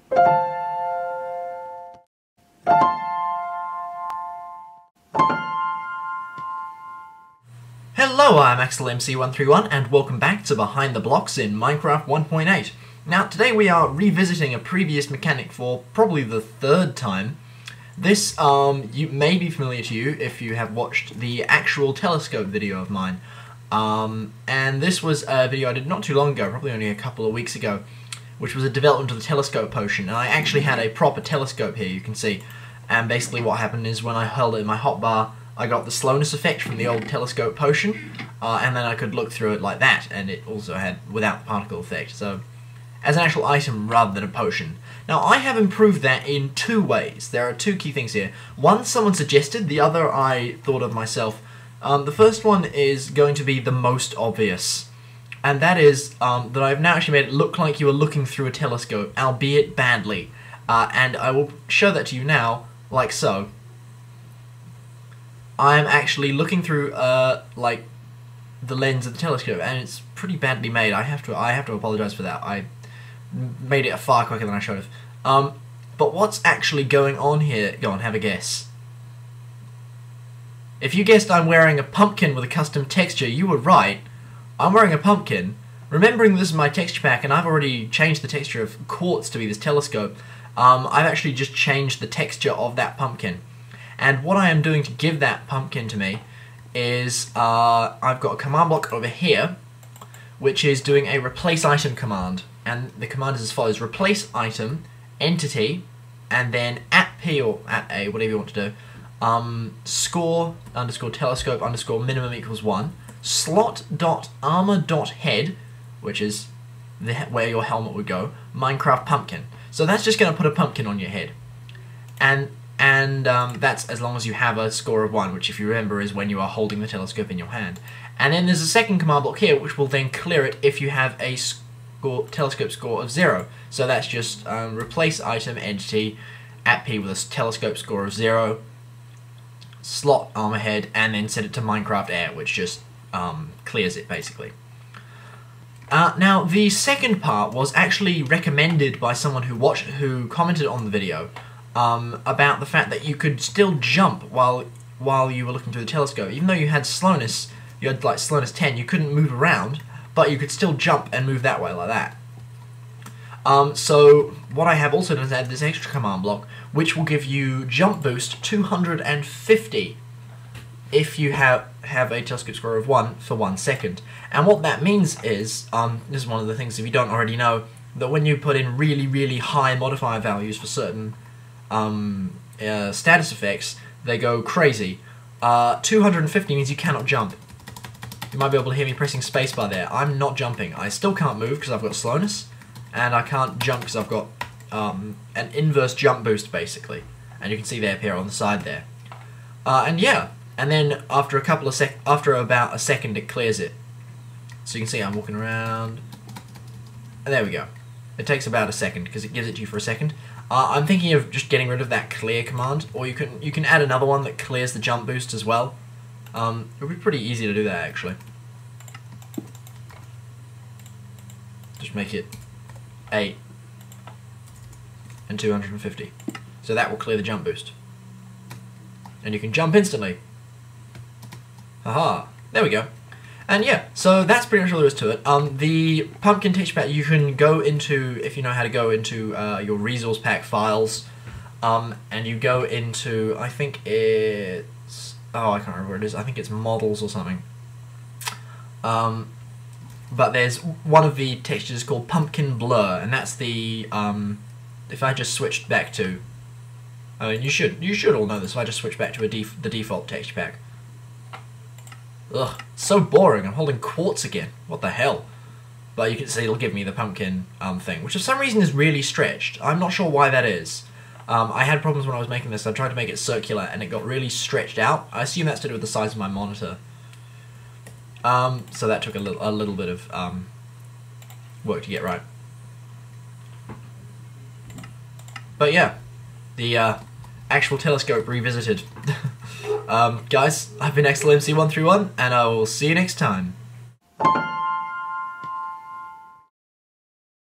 Hello, I'm AxelMC131 and welcome back to Behind the Blocks in Minecraft 1.8. Now today we are revisiting a previous mechanic for probably the third time. This may be familiar to you if you have watched the actual telescope video of mine. And this was a video I did not too long ago, probably only a couple of weeks ago, which was a development of the telescope potion. And I actually had a proper telescope here, you can see. And basically what happened is when I held it in my hotbar, I got the slowness effect from the old telescope potion, and then I could look through it like that, and it also had without the particle effect, so as an actual item rather than a potion. Now I have improved that in two ways. There are two key things here. One someone suggested, the other I thought of myself. The first one is going to be the most obvious, and that is that I've now actually made it look like you are looking through a telescope, albeit badly, and I will show that to you now, like so. I'm actually looking through like the lens of the telescope, and it's pretty badly made. I have to apologize for that. I made it far quicker than I should have. But what's actually going on here? Go on, have a guess. If you guessed I'm wearing a pumpkin with a custom texture, you were right. I'm wearing a pumpkin. Remembering this is my texture pack, and I've already changed the texture of quartz to be this telescope, I've actually just changed the texture of that pumpkin. And what I am doing to give that pumpkin to me is I've got a command block over here which is doing a replace item command, and the command is as follows: replace item, entity, and then at P or at A, whatever you want to do, score underscore telescope underscore minimum equals 1, slot.armor.head, which is where your helmet would go, Minecraft pumpkin. So that's just going to put a pumpkin on your head. And that's as long as you have a score of 1, which if you remember is when you are holding the telescope in your hand. And then there's a second command block here which will then clear it if you have a telescope score of 0. So that's just replace item entity at P with a telescope score of 0, slot armor head, and then set it to Minecraft air, which just clears it basically. Now the second part was actually recommended by someone who commented on the video. About the fact that you could still jump while you were looking through the telescope. Even though you had slowness, you had like slowness 10, you couldn't move around, but you could still jump and move that way like that. So what I have also done is add this extra command block, which will give you jump boost 250 if you have a telescope score of 1 for 1 second. And what that means is, this is one of the things if you don't already know, that when you put in really, really high modifier values for certain status effects, they go crazy. 250 means you cannot jump. You might be able to hear me pressing spacebar there. I'm not jumping. I still can't move because I've got slowness, and I can't jump because I've got an inverse jump boost basically. And you can see they appear on the side there. And yeah, and then after about a second it clears it. So you can see I'm walking around, and there we go. It takes about a second because it gives it to you for a second. I'm thinking of just getting rid of that clear command, or you can add another one that clears the jump boost as well. It would be pretty easy to do that actually. Just make it 8 and 250. So that will clear the jump boost. And you can jump instantly. Haha, there we go. And yeah, so that's pretty much all there is to it. The pumpkin texture pack you can go into, if you know how to go into your resource pack files, and you go into, I think it's, oh I can't remember what it is, I think it's models or something. But there's one of the textures called pumpkin blur, and that's the, if I just switched back to, I mean you should all know this, if I just switch back to the default texture pack. Ugh, so boring, I'm holding quartz again, what the hell. But you can see it'll give me the pumpkin thing, which for some reason is really stretched. I'm not sure why that is. I had problems when I was making this. I tried to make it circular and it got really stretched out. I assume that's to do with the size of my monitor. So that took a little bit of work to get right. But yeah, the actual telescope revisited. Guys, I've been AxelMC131, and I will see you next time.